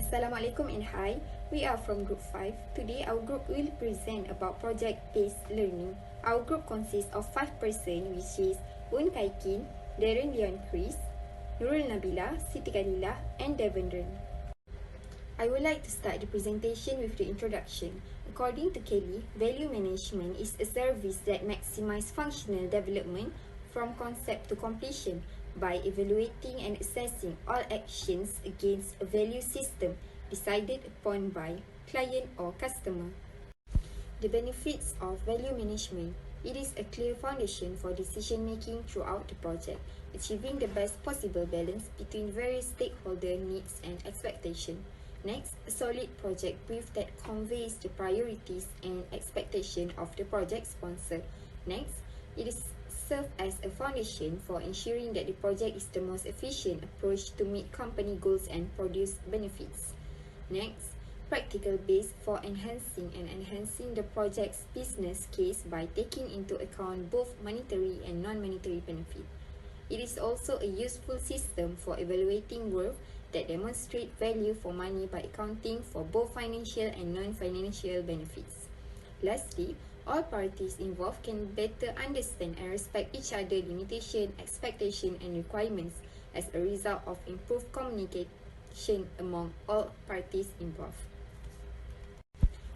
Assalamualaikum and hi. We are from Group 5. Today our group will present about project-based learning. Our group consists of 5 persons, which is Oon Kai Qin, Darren Kris, Nurul, Nabilah, Siti, Khalilah and Devendran. I would like to start the presentation with the introduction. According to Kelly, value management is a service that maximizes functional development from concept to completion by evaluating and assessing all actions against a value system decided upon by client or customer. The benefits of value management. It is a clear foundation for decision making throughout the project, achieving the best possible balance between various stakeholder needs and expectations. Next, a solid project brief that conveys the priorities and expectation of the project sponsor. Next, it is serve as a foundation for ensuring that the project is the most efficient approach to meet company goals and produce benefits. Next, practical base for enhancing the project's business case by taking into account both monetary and non-monetary benefit. It is also a useful system for evaluating work that demonstrate value for money by accounting for both financial and non-financial benefits. Lastly, all parties involved can better understand and respect each other's limitation, expectation and requirements as a result of improved communication among all parties involved.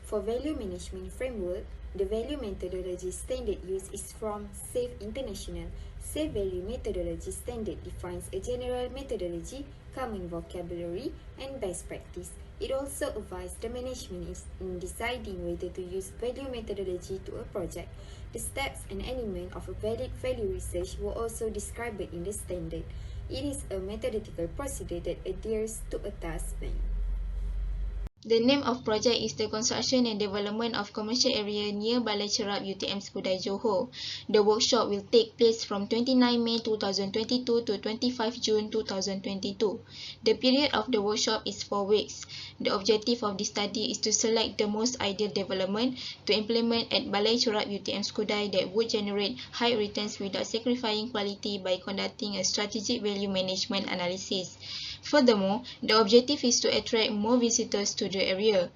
For value management framework, the value methodology standard used is from SAFE International. SAFE Value Methodology Standard defines a general methodology, common vocabulary, and best practice. It also advises the management in deciding whether to use value methodology to a project. The steps and elements of a valid value research were also described in the standard. It is a methodological procedure that adheres to a task plan. The name of project is the construction and development of commercial area near Balai Cerap UTM Skudai Johor. The workshop will take place from 29 May 2022 to 25 June 2022. The period of the workshop is 4 weeks. The objective of this study is to select the most ideal development to implement at Balai Cerap UTM Skudai that would generate high returns without sacrificing quality by conducting a strategic value management analysis. Furthermore, the objective is to attract more visitors to the area.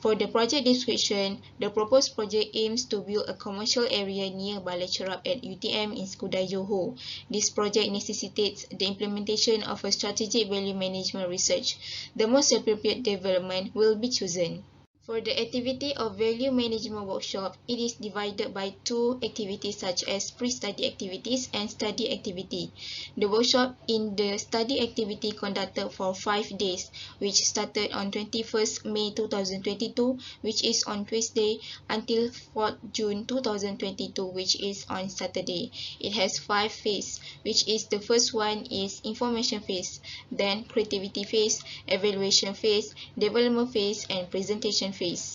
For the project description, the proposed project aims to build a commercial area near Balai Cerap at UTM in Skudai Johor. This project necessitates the implementation of a strategic value management research. The most appropriate development will be chosen. For the activity of value management workshop, it is divided by 2 activities such as pre-study activities and study activity. The workshop in the study activity conducted for 5 days, which started on 21st May 2022, which is on Tuesday, until 4th June 2022, which is on Saturday. It has 5 phases, which is the first one is information phase, then creativity phase, evaluation phase, development phase, and presentation phase.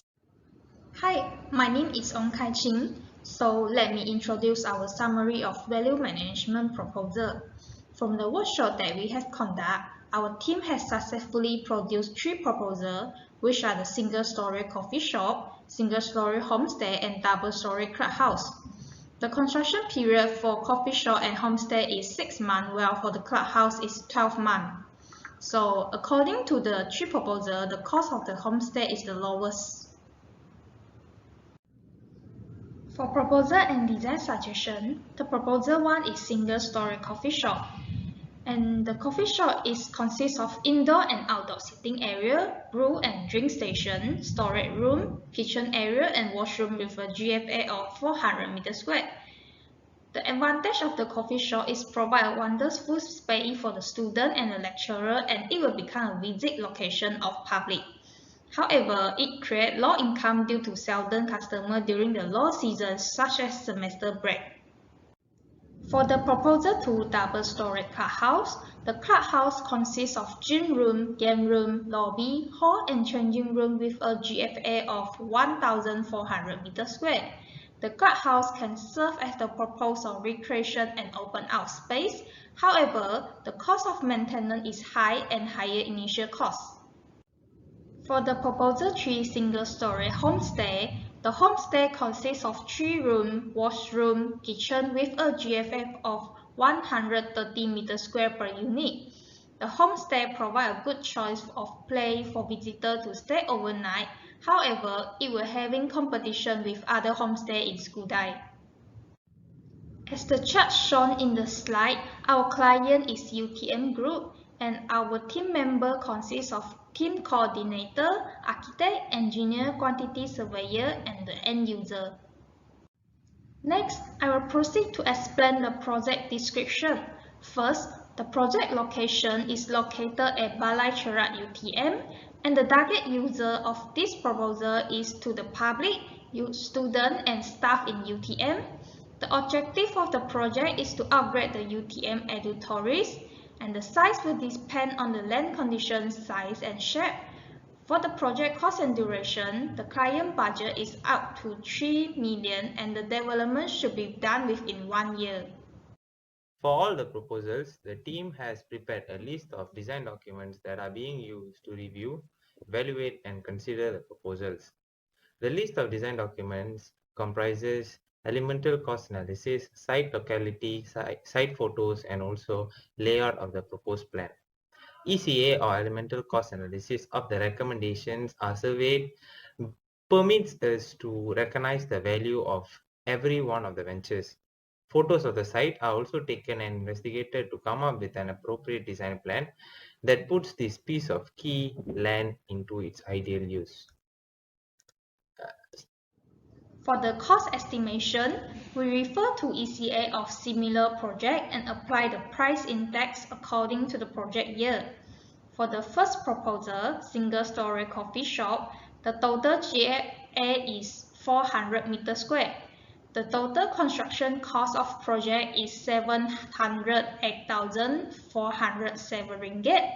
Hi, my name is Oon Kai Qin. So let me introduce our summary of value management proposal. From the workshop that we have conducted, our team has successfully produced 3 proposals, which are the single-story coffee shop, single-story homestay, and double-story clubhouse. The construction period for coffee shop and homestay is 6 months, while for the clubhouse is 12 months. So according to the 3 proposals, the cost of the homestay is the lowest. For proposal and design suggestion, the proposal 1 is single-story coffee shop. And the coffee shop consists of indoor and outdoor sitting area, brew and drink station, storage room, kitchen area, and washroom with a GFA of 400 meters squared. The advantage of the coffee shop is provide a wonderful space for the student and the lecturer, and it will become a visit location of public. However, it creates low income due to seldom customers during the low season, such as semester break. For the proposal 2 double-story clubhouse, the clubhouse consists of gym room, game room, lobby, hall, and changing room with a GFA of 1,400 meters squared. The clubhouse can serve as the purpose of recreation and open out space. However, the cost of maintenance is high and higher initial cost. For the proposal 3 single-story homestay, the homestay consists of 3 rooms, washroom, kitchen with a GFA of 130 meters square per unit. The homestay provides a good choice of place for visitors to stay overnight. However, it will having competition with other homestays in Skudai. As the chart shown in the slide, our client is UTM Group and our team member consists of team coordinator, architect, engineer, quantity surveyor, and the end user. Next, I will proceed to explain the project description. First, the project location is located at Balai Cerat UTM, and the target user of this proposal is to the public, students, and staff in UTM. The objective of the project is to upgrade the UTM edutories, and the size will depend on the land conditions, size, and shape. For the project cost and duration, the client budget is up to 3 million and the development should be done within 1 year. For all the proposals, the team has prepared a list of design documents that are being used to review, evaluate, and consider the proposals. The list of design documents comprises elemental cost analysis, site locality, site photos, and also layout of the proposed plan. ECA or elemental cost analysis of the recommendations are surveyed permits us to recognize the value of every one of the ventures. Photos of the site are also taken and investigated to come up with an appropriate design plan that puts this piece of key land into its ideal use. For the cost estimation, we refer to ECA of similar project and apply the price index according to the project year. For the first proposal, single-story coffee shop, the total GFA is 400 meters square. The total construction cost of project is 708,407 ringgit.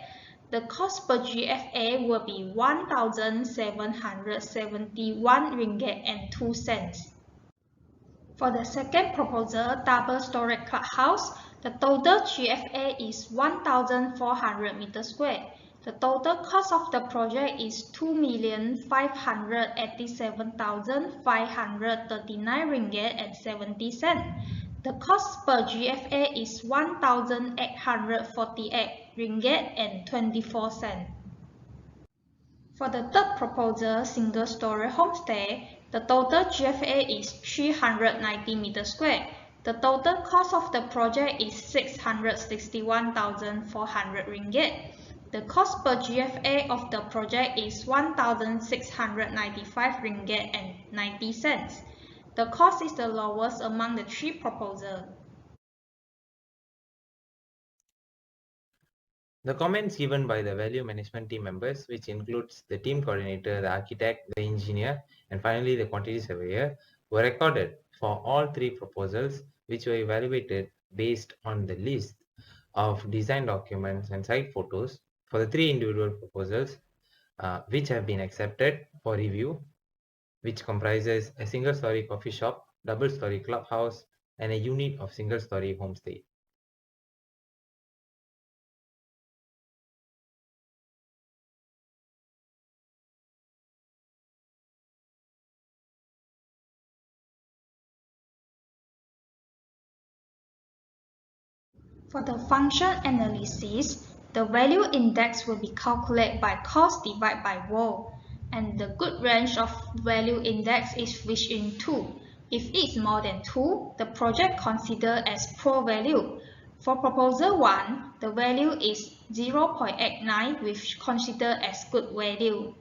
The cost per GFA will be 1,771 ringgit and 2 cents. For the second proposal, double-story clubhouse, the total GFA is 1,400 meters square. The total cost of the project is 2,587,539 ringgit and 70 cents. The cost per GFA is 1,848 ringgit and 24 cents. For the third proposal, single-story homestay, the total GFA is 390 meters square. The total cost of the project is 661,400 ringgit. The cost per GFA of the project is 1,695 ringgit and 90 cents. The cost is the lowest among the 3 proposals. The comments given by the value management team members, which includes the team coordinator, the architect, the engineer, and finally the quantity surveyor, were recorded for all 3 proposals, which were evaluated based on the list of design documents and site photos for the 3 individual proposals, which have been accepted for review, which comprises a single-story coffee shop, double-story clubhouse, and a unit of single-story homestay. For the function analysis, the value index will be calculated by cost divided by WO, and the good range of value index is within 2. If it is more than 2, the project considered as poor value. For proposal 1, the value is 0.89, which considered as good value.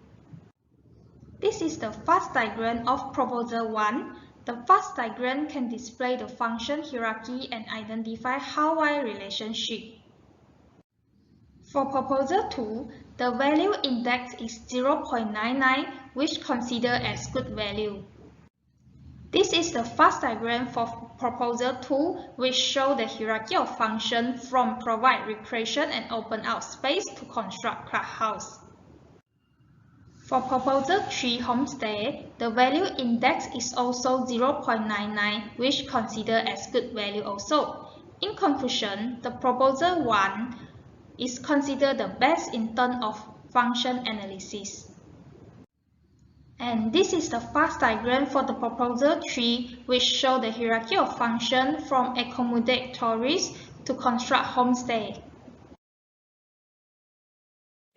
This is the fast diagram of proposal 1. The fast diagram can display the function hierarchy and identify how-wide relationship. For proposal 2, the value index is 0.99, which considered as good value. This is the fast diagram for proposal 2, which shows the hierarchy of function from provide recreation and open out space to construct clubhouse. For proposal 3 homestay, the value index is also 0.99, which considered as good value also. In conclusion, the proposal 1 is considered the best in terms of function analysis. And this is the fast diagram for the proposal 3, which shows the hierarchy of function from accommodate tourists to construct homestay.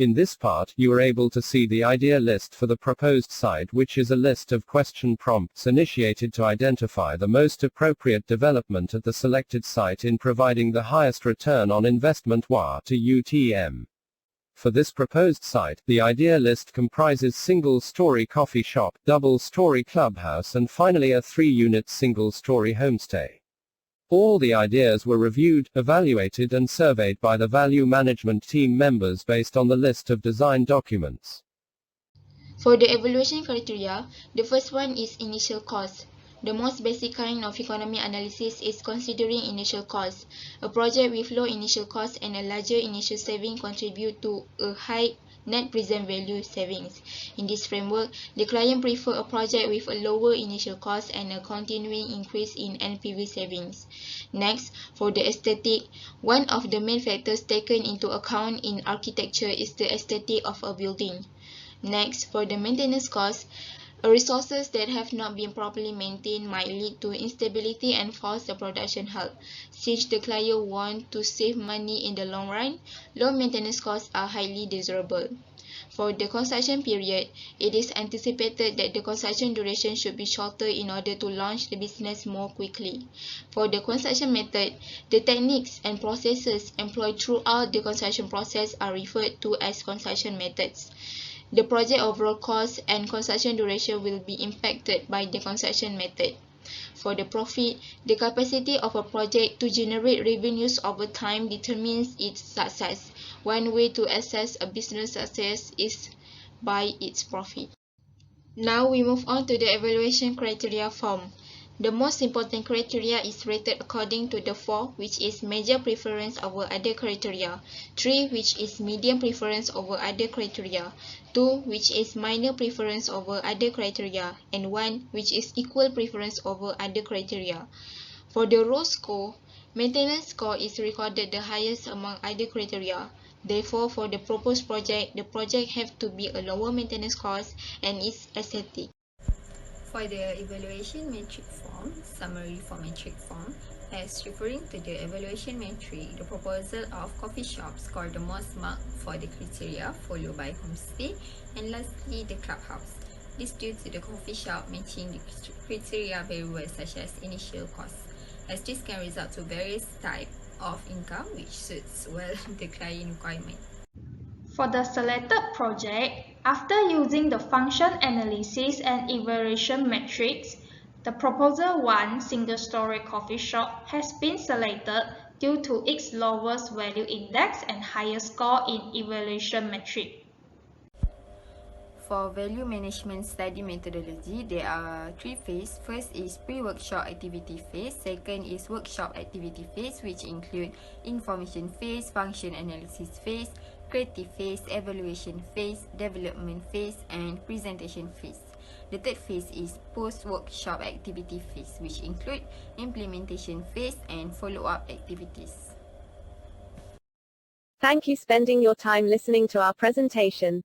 In this part, you are able to see the idea list for the proposed site, which is a list of question prompts initiated to identify the most appropriate development at the selected site in providing the highest return on investment (WA) to UTM. For this proposed site, the idea list comprises single-story coffee shop, double-story clubhouse, and finally a 3-unit single-story homestay. All the ideas were reviewed, evaluated and surveyed by the value management team members based on the list of design documents. For the evaluation criteria, the first one is initial cost. The most basic kind of economic analysis is considering initial cost. A project with low initial cost and a larger initial saving contribute to a high net present value savings. In this framework, the client prefer a project with a lower initial cost and a continuing increase in NPV savings. Next, for the aesthetic, one of the main factors taken into account in architecture is the aesthetic of a building. Next, for the maintenance cost, resources that have not been properly maintained might lead to instability and force the production halt. Since the client wants to save money in the long run, low maintenance costs are highly desirable. For the construction period, it is anticipated that the construction duration should be shorter in order to launch the business more quickly. For the construction method, the techniques and processes employed throughout the construction process are referred to as construction methods. The project overall cost and construction duration will be impacted by the construction method. For the profit, the capacity of a project to generate revenues over time determines its success. One way to assess a business success is by its profit. Now we move on to the evaluation criteria form. The most important criteria is rated according to the 4, which is major preference over other criteria, 3, which is medium preference over other criteria, 2, which is minor preference over other criteria, and 1, which is equal preference over other criteria. For the raw score, maintenance score is recorded the highest among other criteria. Therefore, for the proposed project, the project have to be a lower maintenance cost and is aesthetic. For the evaluation metric form, summary for metric form, as referring to the evaluation metric, the proposal of coffee shop scored the most mark for the criteria, followed by homestay, and lastly the clubhouse. This due to the coffee shop matching the criteria very well, such as initial cost, as this can result to various types of income which suits well the client requirement. For the selected project, after using the function analysis and evaluation metrics, the proposal 1 single-story coffee shop has been selected due to its lowest value index and highest score in evaluation metric. For value management study methodology, there are 3 phases. First is pre-workshop activity phase. Second is workshop activity phase, which include information phase, function analysis phase, creative phase, evaluation phase, development phase, and presentation phase. The third phase is post-workshop activity phase, which include implementation phase and follow-up activities. Thank you for spending your time listening to our presentation.